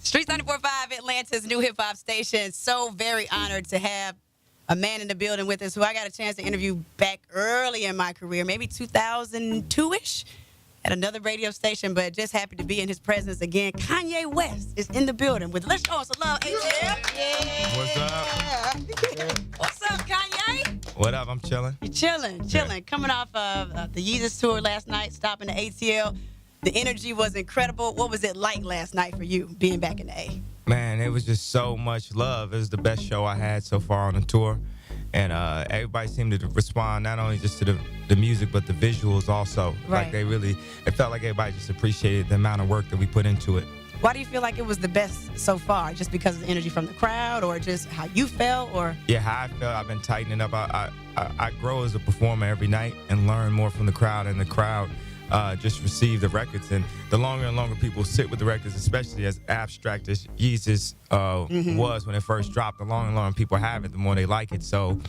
Streets 94.5, Atlanta's new hip hop station. So very honored to have a man in the building with us who I got a chance to interview back early in my career, maybe 2002-ish, at another radio station, but just happy to be in his presence again. Kanye West is in the building with Let's Show Some Love, ATL. Yeah. What's up? What's up, Kanye? What up? I'm chilling. You're chilling. Yeah. Coming off of the Yeezus tour last night, stopping the ATL. The energy was incredible. What was it like last night for you, being back in the A? Man, it was just so much love. It was the best show I had so far on the tour. And everybody seemed to respond not only just to the music, but the visuals also. Right. Like it felt like everybody just appreciated the amount of work that we put into it. Why do you feel like it was the best so far? Just because of the energy from the crowd, or just how you felt, or? Yeah, how I felt, I've been tightening up. I grow as a performer every night and learn more from the crowd, and the crowd just receive the records. And the longer and longer people sit with the records, especially as abstract as Yeezus was when it first dropped, the longer and longer people have it, the more they like it. So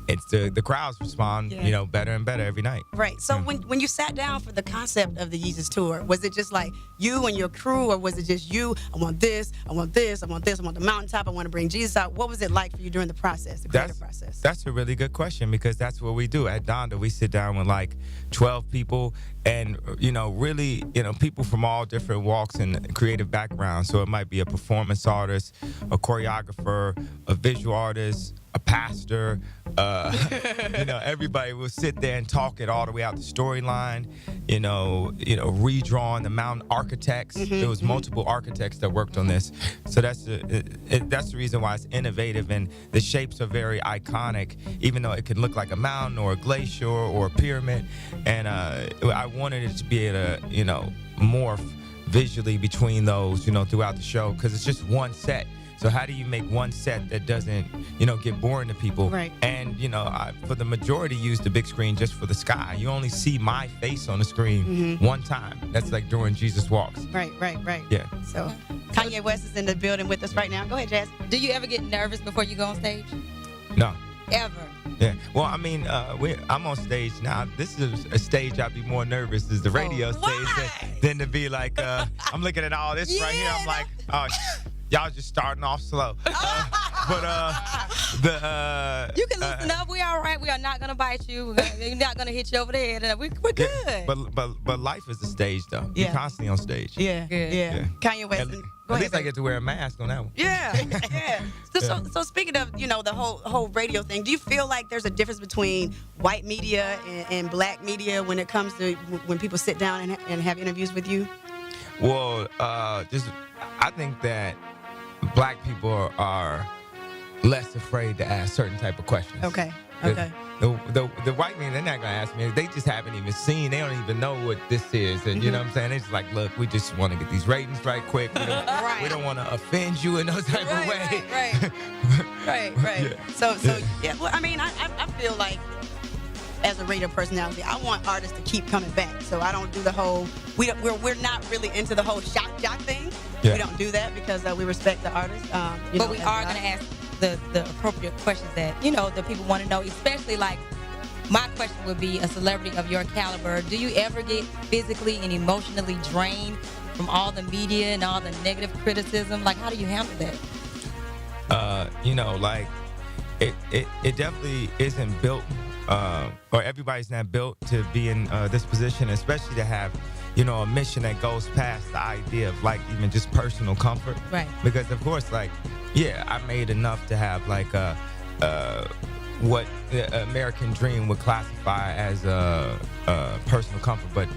it's the crowds respond, better and better every night. Right. So when you sat down for the concept of the Yeezus tour, was it just like you and your crew, or was it just you? I want this, I want this, I want this, I want the mountaintop, I want to bring Jesus out. What was it like for you during the process, the creative process? That's a really good question, because that's what we do at Donda. We sit down with like 12 people, and really, people from all different walks and creative backgrounds. So it might be a performance artist, a choreographer, a visual artist, a pastor. Everybody will sit there and talk it all the way out the storyline. Redrawing the mountain architects. There was multiple architects that worked on this. So that's the reason why it's innovative, and the shapes are very iconic, even though it can look like a mountain or a glacier or a pyramid. And I wanted it to be able to, morph visually between those, throughout the show, because it's just one set. So how do you make one set that doesn't, get boring to people? Right. And, I, for the majority, use the big screen just for the sky. You only see my face on the screen one time. That's like during Jesus Walks. Right. Yeah. So Kanye West is in the building with us right now. Go ahead, Jazz. Do you ever get nervous before you go on stage? No. Ever? Yeah. Well, I mean, I'm on stage now. This is a stage I'd be more nervous is the radio stage than to be like, I'm looking at all this right here. I'm like, oh, y'all just starting off slow. You can loosen up. We all right. We are not gonna bite you. We're not gonna hit you over the head. We're good. But life is a stage though. Yeah. You're constantly on stage. Yeah. Kanye West. Go At ahead, least I baby. get to wear a mask on that one. Yeah. So speaking of, the whole radio thing, do you feel like there's a difference between white media and black media when it comes to when people sit down and have interviews with you? Well, I think that black people are less afraid to ask certain type of questions. Okay. The white men, they're not gonna ask me. They just haven't even seen. They don't even know what this is, and you know what I'm saying. They're just like, look, we just want to get these ratings right quick. We don't want to offend you in no type of way. Right. Yeah. So yeah. Well, I mean, I feel like as a radio personality, I want artists to keep coming back. So I don't do the whole. We're not really into the whole shock jock thing. Yeah. We don't do that because we respect the artist. But we are gonna ask the appropriate questions that the people want to know, especially like my question would be, a celebrity of your caliber, do you ever get physically and emotionally drained from all the media and all the negative criticism? Like, how do you handle that? It definitely isn't built, or everybody's not built to be in this position, especially to have a mission that goes past the idea of like even just personal comfort. Right. Because of course, like, yeah, I made enough to have like what the American dream would classify as personal comfort, but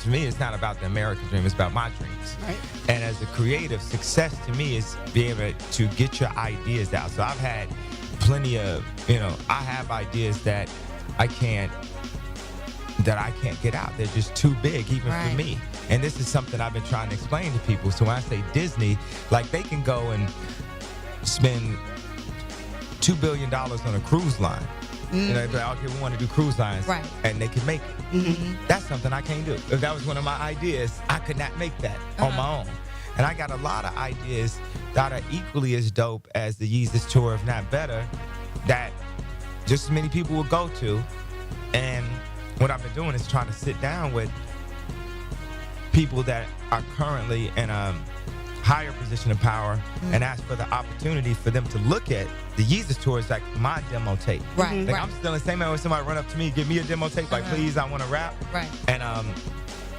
to me, it's not about the American dream. It's about my dreams. Right. And as a creative, success to me is being able to get your ideas out. So I've had plenty of, I have ideas that I can't get out. They're just too big, even for me. And this is something I've been trying to explain to people. So when I say Disney, like they can go and spend $2 billion on a cruise line. They're like, okay, we want to do cruise lines, and they can make it. That's something I can't do. If that was one of my ideas, I could not make that on my own. And I got a lot of ideas that are equally as dope as the Yeezus tour, if not better, that just as many people will go to. And what I've been doing is trying to sit down with people that are currently in a higher position of power and ask for the opportunity for them to look at the Yeezus tour as like my demo tape. Right. Like I'm still the same man when somebody run up to me, give me a demo tape, like please, I want to rap. Right. And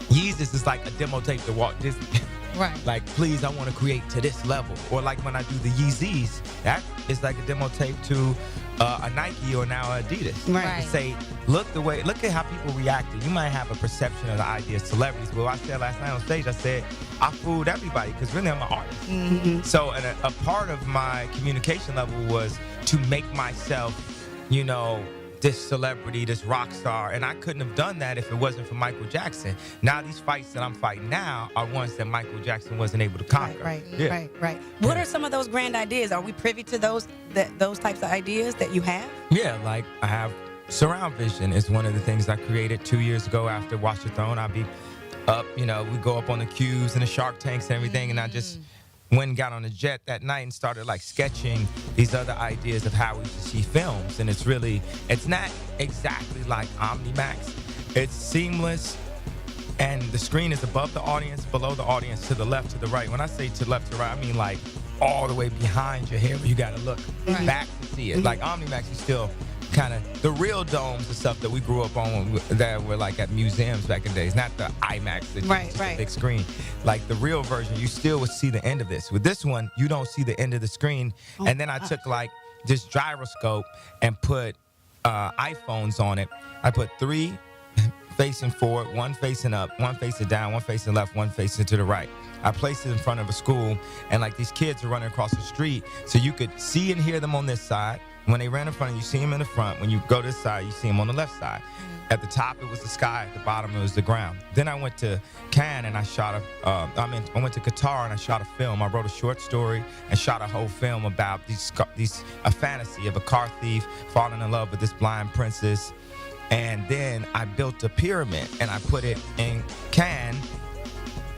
Yeezus is like a demo tape to Walt Disney. Right. Like, please, I want to create to this level. Or like when I do the Yeezys, that is like a demo tape to a Nike or now Adidas. Right. To say, look at how people reacted. You might have a perception of the idea of celebrities. But I said last night on stage, I said, I fooled everybody because really I'm an artist. Mm-hmm. So a part of my communication level was to make myself, you know, this celebrity, this rock star, and I couldn't have done that if it wasn't for Michael Jackson. Now these fights that I'm fighting now are ones that Michael Jackson wasn't able to conquer. Right. What are some of those grand ideas? Are we privy to those types of ideas that you have? Yeah, like I have surround vision is one of the things I created 2 years ago after Watch the Throne. I'd be up, you know, we go up on the cubes and the Shark Tanks and everything, and I just went and got on a jet that night and started like sketching these other ideas of how we should see films. And it's not exactly like Omnimax. It's seamless, and the screen is above the audience, below the audience, to the left, to the right. When I say to left, to right, I mean like all the way behind your head where you gotta look back to see it. Like Omnimax is still kind of the real domes and stuff that we grew up on that were like at museums back in the days, not the IMAX, the big screen. Like the real version, you still would see the end of this. With this one, you don't see the end of the screen. And then I took like this gyroscope and put iPhones on it. I put 3 facing forward, 1 facing up, 1 facing down, 1 facing left, 1 facing to the right. I placed it in front of a school, and like these kids are running across the street, so you could see and hear them on this side. When they ran in front, you see them in the front. When you go this side, you see them on the left side. At the top, it was the sky. At the bottom, it was the ground. Then I went to Cannes and I shot I went to Qatar and I shot a film. I wrote a short story and shot a whole film about a fantasy of a car thief falling in love with this blind princess. And then I built a pyramid and I put it in Cannes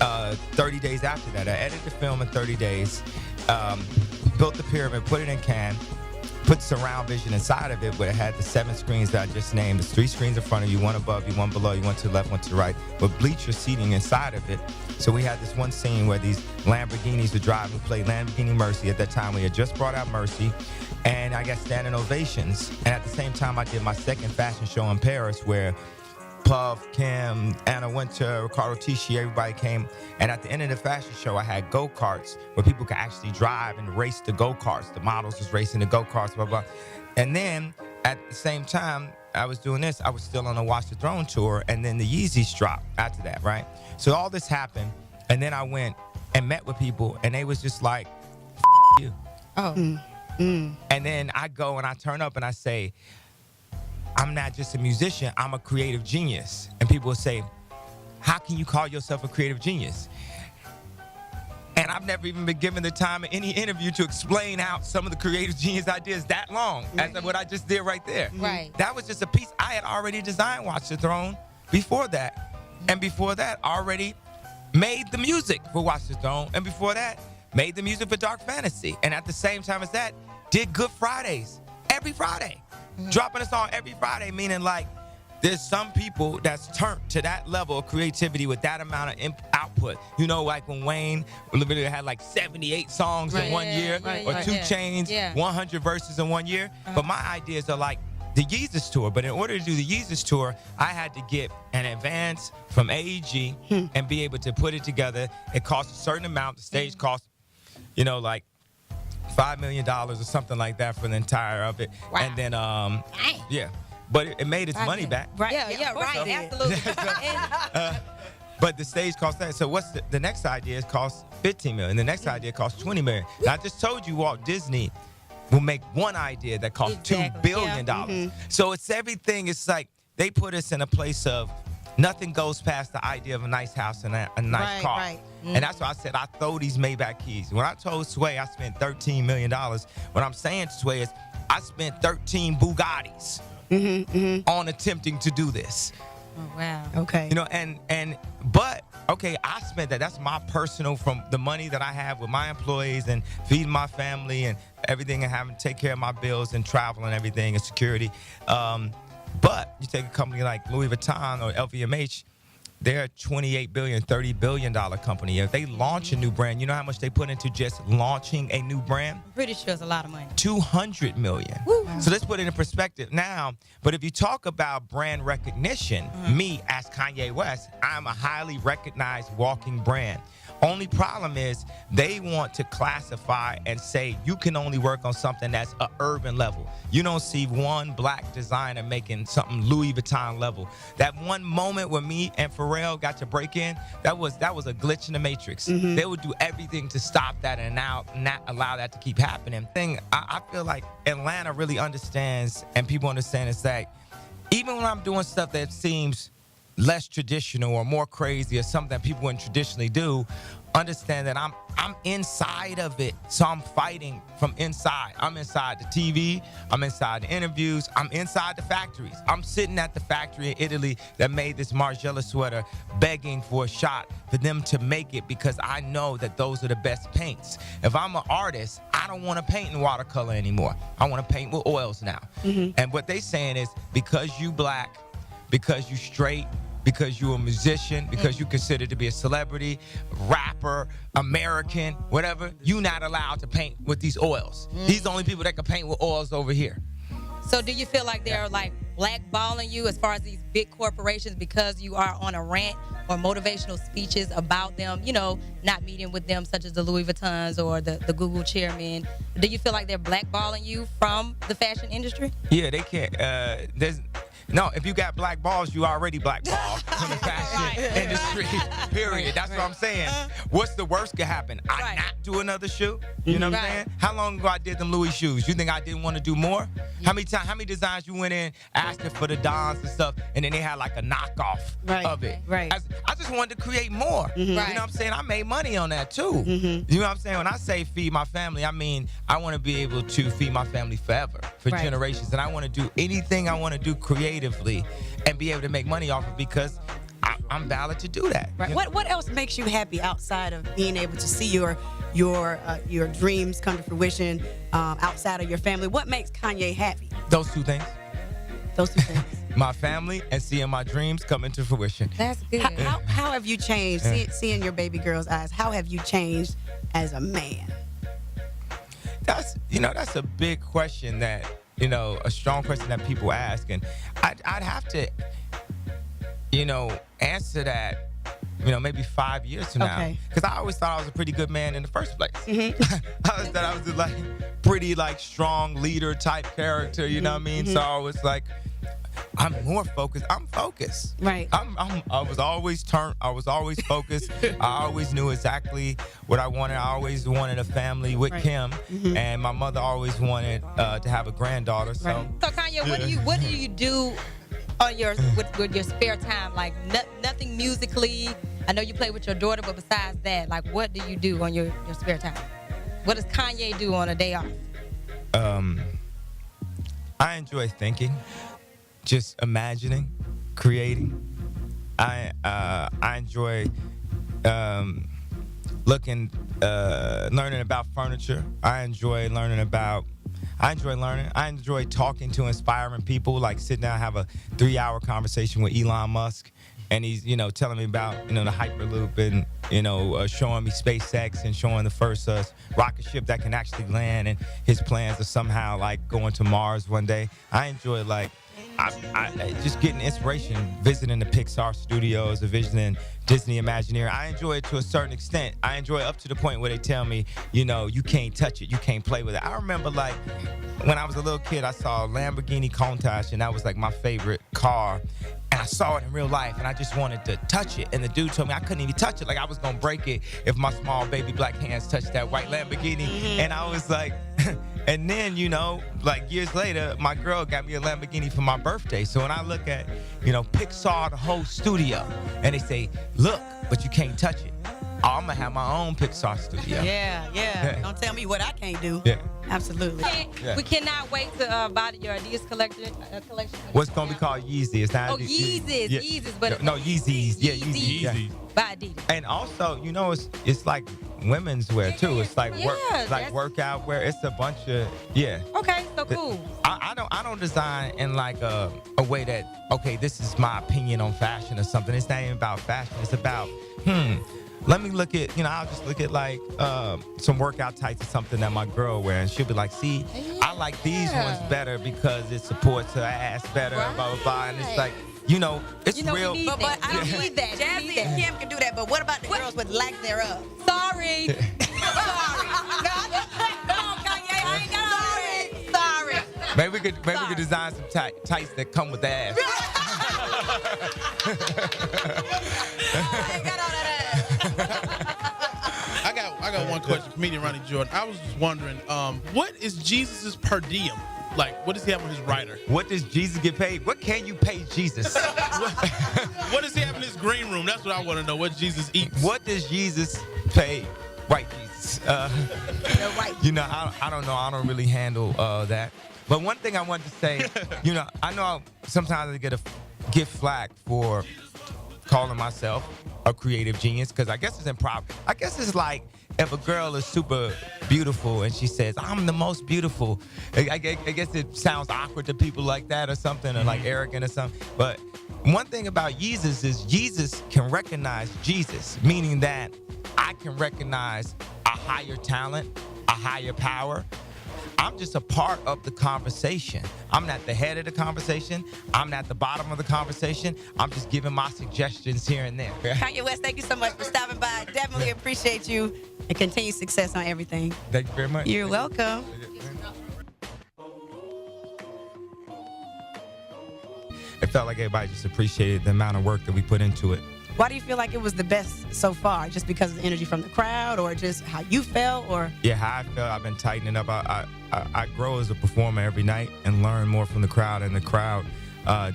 30 days after that. I edited the film in 30 days, built the pyramid, put it in Cannes, put surround vision inside of it, where it had the 7 screens that I just named. There's 3 screens in front of you, 1 above you, 1 below you, 1 to the left, 1 to the right, with bleacher seating inside of it. So we had this one scene where these Lamborghinis were driving. We played Lamborghini Mercy. At that time, we had just brought out Mercy, and I got standing ovations. And at the same time, I did my second fashion show in Paris, where Puff, Kim, Anna Wintour, Ricardo Tisci, everybody came. And at the end of the fashion show, I had go-karts where people could actually drive and race the go-karts. The models was racing the go-karts, blah, blah. And then at the same time I was doing this, I was still on the Watch the Throne tour, and then the Yeezys dropped after that, right? So all this happened, and then I went and met with people, and they was just like, you. Oh. And then I go and I turn up and I say, I'm not just a musician, I'm a creative genius. And people will say, how can you call yourself a creative genius? And I've never even been given the time in any interview to explain out some of the creative genius ideas that long, as what I just did right there. Right. That was just a piece. I had already designed Watch the Throne before that. And before that, already made the music for Watch the Throne. And before that, made the music for Dark Fantasy. And at the same time as that, did Good Fridays every Friday. Dropping a song every Friday, meaning like there's some people that's turned to that level of creativity with that amount of output. You know, like when Wayne literally had like 78 songs in 1 year, or 2 Chainz, 100 verses in 1 year. But my ideas are like the Yeezus tour. But in order to do the Yeezus tour, I had to get an advance from AEG and be able to put it together. It costs a certain amount. The stage costs, you know, like $5 million or something like that for the entire of it. Wow. And then, yeah. But it made its money back. Right. Yeah, right. Absolutely. But the stage cost that. So what's the next idea? Costs $15 million. The next idea costs $20 million. Now, I just told you Walt Disney will make one idea that costs $2 billion. So it's everything. It's like they put us in a place of nothing goes past the idea of a nice house and a nice car. Right. And that's why I said I throw these Maybach keys. When I told Sway I spent $13 million, what I'm saying to Sway is I spent 13 Bugattis on attempting to do this. Oh, wow. Okay. You know, but okay, I spent that. That's my personal, from the money that I have with my employees and feeding my family and everything, and having to take care of my bills and travel and everything and security. But you take a company like Louis Vuitton or LVMH, they're a $28 billion, $30 billion company. If they launch a new brand, you know how much they put into just launching a new brand? I'm pretty sure it's a lot of money. $200 million. Woo. So let's put it in perspective now. But if you talk about brand recognition, me as Kanye West, I'm a highly recognized walking brand. Only problem is they want to classify and say you can only work on something that's an urban level. You don't see one black designer making something Louis Vuitton level. That one moment when me and Pharrell got to break in, that was a glitch in the matrix. They would do everything to stop that and now not allow that to keep happening. I feel like Atlanta really understands, and people understand, is that even when I'm doing stuff that seems less traditional or more crazy or something that people wouldn't traditionally do, understand that I'm inside of it. So I'm fighting from inside. I'm inside the TV. I'm inside the interviews. I'm inside the factories. I'm sitting at the factory in Italy that made this Margiela sweater, begging for a shot for them to make it because I know that those are the best paints. If I'm an artist, I don't want to paint in watercolor anymore. I want to paint with oils now. And what they saying is because you black, because you straight, because you're a musician, because you consider to be a celebrity, rapper, American, whatever, you're not allowed to paint with these oils. These are the only people that can paint with oils over here. So do you feel like they're like blackballing you as far as these big corporations because you are on a rant or motivational speeches about them, you know, not meeting with them, such as the Louis Vuittons or the Google chairman? Do you feel like they're blackballing you from the fashion industry? Yeah, they can't. No, if you got black balls, you already blackballed from the fashion industry, period. That's what I'm saying. What's the worst could happen? I not do another shoe? You know what I'm saying? How long ago I did them Louis shoes? You think I didn't want to do more? How many designs you went in asking for the Dons and stuff, and then they had like a knockoff of it? Right. I just wanted to create more. You know what I'm saying? I made money on that too. You know what I'm saying? When I say feed my family, I mean I want to be able to feed my family forever, for generations, and I want to do anything I want to do creatively and be able to make money off of because I'm valid to do that. Right. What else makes you happy outside of being able to see your dreams come to fruition outside of your family? What makes Kanye happy? Those two things. Those two things. My family and seeing my dreams come into fruition. That's good. How have you changed? Seeing your baby girl's eyes, how have you changed as a man? That's a big question that, a strong question that people ask. And I'd have to, answer that, maybe 5 years from now. Because I always thought I was a pretty good man in the first place. I always thought I was a pretty strong leader type character, you know what I mean? So I was like, I'm more focused. I'm focused. Right. I was always focused. I always knew exactly what I wanted. I always wanted a family with Kim, and my mother always wanted to have a granddaughter. So Kanye, what do you do on with your spare time? Like nothing musically. I know you play with your daughter, but besides that, what do you do on your spare time? What does Kanye do on a day off? I enjoy thinking. Just imagining, creating. I enjoy learning about furniture. I enjoy learning. I enjoy talking to inspiring people, like sitting down, have a 3-hour conversation with Elon Musk. And he's, telling me about, the Hyperloop and, showing me SpaceX and showing the first rocket ship that can actually land and his plans of somehow, going to Mars one day. I enjoy, I just getting inspiration, visiting the Pixar studios, visiting Disney Imagineering. I enjoy it to a certain extent. I enjoy it up to the point where they tell me, you can't touch it, you can't play with it. I remember when I was a little kid, I saw a Lamborghini Countach, and that was my favorite car. And I saw it in real life, and I just wanted to touch it. And the dude told me I couldn't even touch it. I was gonna break it if my small baby black hands touched that white Lamborghini. And I was like, and then, years later, my girl got me a Lamborghini for my birthday. So when I look at, Pixar, the whole studio, and they say, look, but you can't touch it. I'm gonna have my own Pixar studio. Yeah. Don't tell me what I can't do. Yeah. Absolutely. We cannot wait to buy your Adidas collection. What's gonna be called Yeezy? It's not Yeezys. Yeah. Yeezys, but no, Yeezys. Yeah, Yeezys. By Adidas. And also, it's like women's wear too. It's like Yeah, workout wear. It's a bunch of yeah. Okay, so cool. I don't design in like a way that, okay, this is my opinion on fashion or something. It's not even about fashion. It's about let me look at, I'll just look at like some workout tights or something that my girl wear, and she'll be like, see, I like these ones better because it supports her ass better, blah, blah, blah. And it's like, it's real. But I don't need that. Jazzy and Kim can do that, but what about the girls with lack thereof? Sorry. Sorry. Come on, Kanye, I ain't got all that. Sorry. Maybe we could design some tights that come with the ass. I ain't got all that ass. I got one question, comedian Ronnie Jordan. I was just wondering, what is Jesus's per diem? Like, what does he have on his rider? What does Jesus get paid? What can you pay Jesus? What does he have in his green room? That's what I want to know. What Jesus eats? What does Jesus pay? White Jesus. I don't know. I don't really handle that. But one thing I wanted to say, I know sometimes I get flack for calling myself a creative genius, because I guess it's improv. I guess it's like if a girl is super beautiful and she says, I'm the most beautiful. I guess it sounds awkward to people like that or something, or like arrogant or something. But one thing about Jesus is Jesus can recognize Jesus, meaning that I can recognize a higher talent, a higher power. I'm just a part of the conversation. I'm not the head of the conversation. I'm not the bottom of the conversation. I'm just giving my suggestions here and there. Kanye West, thank you so much for stopping by. Definitely appreciate you, and continued success on everything. Thank you very much. You're welcome. It felt like everybody just appreciated the amount of work that we put into it. Why do you feel like it was the best so far? Just because of the energy from the crowd, or just how you felt, or? Yeah, how I felt. I've been tightening up. I grow as a performer every night and learn more from the crowd, and the crowd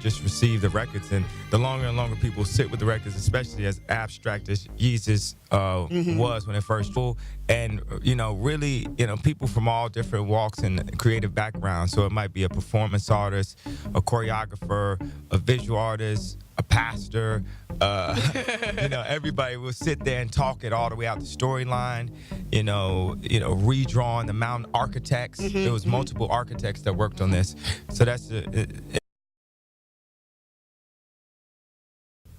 just receive the records. And the longer and longer people sit with the records, especially as abstract as Yeezus was when it first full, and really, people from all different walks and creative backgrounds. So it might be a performance artist, a choreographer, a visual artist, a pastor. Everybody will sit there and talk it all the way out the storyline. Redrawing the mountain architects. There was multiple architects that worked on this. So that's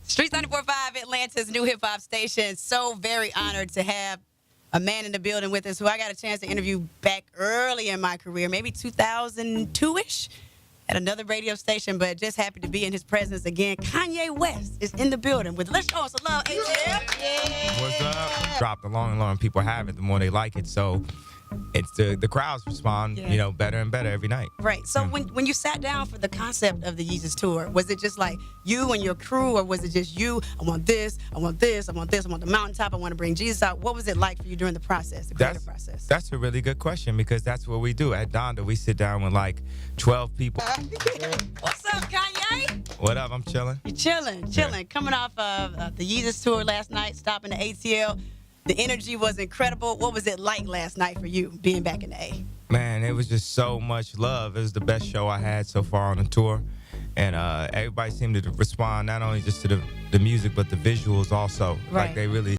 Streets 94.5, Atlanta's new hip hop station. So very honored to have a man in the building with us who I got a chance to interview back early in my career, maybe 2002-ish, at another radio station, but just happy to be in his presence again. Kanye West is in the building with Let's Show Us Some Love, ATL. Yeah. What's up? Drop the long and long people have it, the more they like it. So it's the crowds respond, better and better every night. Right. So when you sat down for the concept of the Yeezus tour, was it just like you and your crew, or was it just you? I want this, I want this, I want this, I want the mountaintop, I want to bring Jesus out. What was it like for you during the process, the creative process? That's a really good question, because that's what we do. At Donda, we sit down with like 12 people. What's up, Kanye? What up? I'm chilling. You're chilling. Yeah. Coming off of the Yeezus tour last night, stopping the ATL. The energy was incredible. What was it like last night for you, being back in the A? Man, it was just so much love. It was the best show I had so far on the tour. And everybody seemed to respond not only just to the music, but the visuals also. Right. Like they really